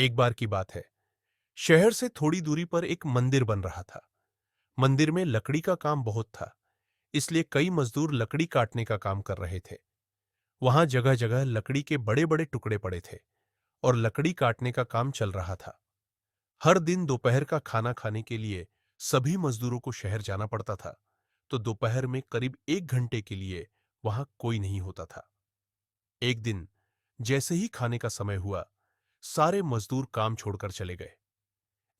एक बार की बात है। शहर से थोड़ी दूरी पर एक मंदिर बन रहा था। मंदिर में लकड़ी का काम बहुत था, इसलिए कई मजदूर लकड़ी काटने का काम कर रहे थे। वहां जगह जगह लकड़ी के बड़े बड़े टुकड़े पड़े थे और लकड़ी काटने का काम चल रहा था। हर दिन दोपहर का खाना खाने के लिए सभी मजदूरों को शहर जाना पड़ता था, तो दोपहर में करीब 1 घंटे के लिए वहां कोई नहीं होता था। एक दिन जैसे ही खाने का समय हुआ, सारे मजदूर काम छोड़कर चले गए।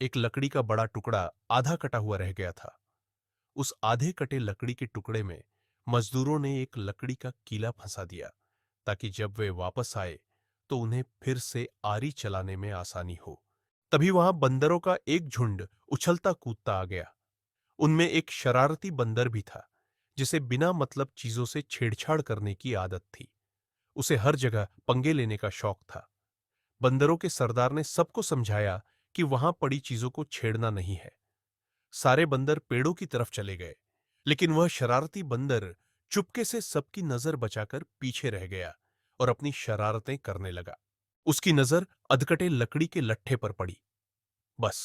एक लकड़ी का बड़ा टुकड़ा आधा कटा हुआ रह गया था। उस आधे कटे लकड़ी के टुकड़े में मजदूरों ने एक लकड़ी का कीला फंसा दिया, ताकि जब वे वापस आए तो उन्हें फिर से आरी चलाने में आसानी हो। तभी वहां बंदरों का एक झुंड उछलता कूदता आ गया। उनमें एक शरारती बंदर भी था, जिसे बिना मतलब चीजों से छेड़छाड़ करने की आदत थी। उसे हर जगह पंगे लेने का शौक था। बंदरों के सरदार ने सबको समझाया कि वहां पड़ी चीजों को छेड़ना नहीं है। सारे बंदर पेड़ों की तरफ चले गए, लेकिन वह शरारती बंदर चुपके से सबकी नजर बचाकर पीछे रह गया और अपनी शरारतें करने लगा। उसकी नजर अधकटे लकड़ी के लट्ठे पर पड़ी। बस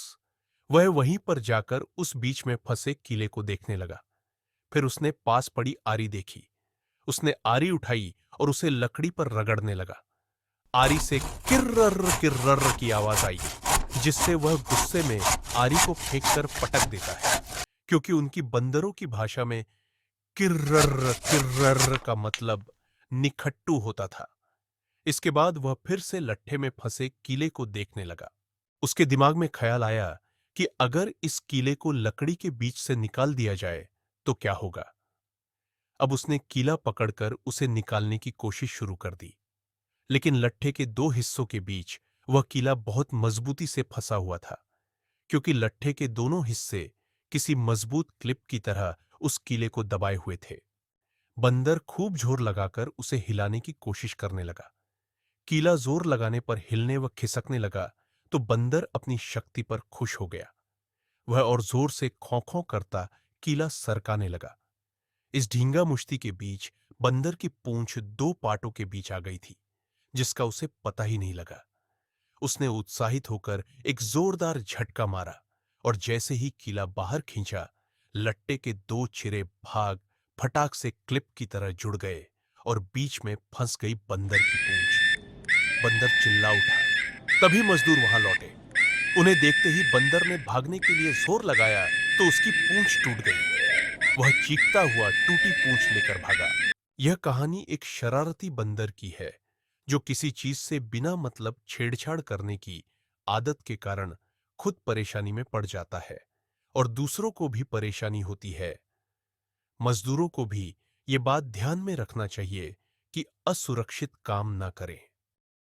वह वहीं पर जाकर उस बीच में फंसे कीले को देखने लगा। फिर उसने पास पड़ी आरी देखी। उसने आरी उठाई और उसे लकड़ी पर रगड़ने लगा। आरी से किर्रर किर्रर की आवाज आई, जिससे वह गुस्से में आरी को फेंककर पटक देता है, क्योंकि उनकी बंदरों की भाषा में किर्रर किर्रर का मतलब निखट्टू होता था। इसके बाद वह फिर से लट्ठे में फंसे कीले को देखने लगा। उसके दिमाग में ख्याल आया कि अगर इस कीले को लकड़ी के बीच से निकाल दिया जाए तो क्या होगा। अब उसने कीला पकड़कर उसे निकालने की कोशिश शुरू कर दी, लेकिन लट्ठे के दो हिस्सों के बीच वह कीला बहुत मजबूती से फंसा हुआ था, क्योंकि लट्ठे के दोनों हिस्से किसी मजबूत क्लिप की तरह उस कीले को दबाए हुए थे। बंदर खूब जोर लगाकर उसे हिलाने की कोशिश करने लगा। कीला जोर लगाने पर हिलने व खिसकने लगा, तो बंदर अपनी शक्ति पर खुश हो गया। वह और जोर से खौं खौं करता कीला सरकाने लगा। इस ढींगा मुश्ती के बीच बंदर की पूंछ दो पाटों के बीच आ गई थी, जिसका उसे पता ही नहीं लगा। उसने उत्साहित होकर एक जोरदार झटका मारा और जैसे ही कीला बाहर खींचा, लट्टे के दो चिरे भाग फटाक से क्लिप की तरह जुड़ गए और बीच में फंस गई बंदर की पूंछ। बंदर चिल्ला उठा। तभी मजदूर वहां लौटे। उन्हें देखते ही बंदर ने भागने के लिए जोर लगाया, तो उसकी पूंछ टूट गई। वह चीखता हुआ टूटी पूंछ लेकर भागा। यह कहानी एक शरारती बंदर की है, जो किसी चीज से बिना मतलब छेड़छाड़ करने की आदत के कारण खुद परेशानी में पड़ जाता है और दूसरों को भी परेशानी होती है। मजदूरों को भी ये बात ध्यान में रखना चाहिए कि असुरक्षित काम ना करें।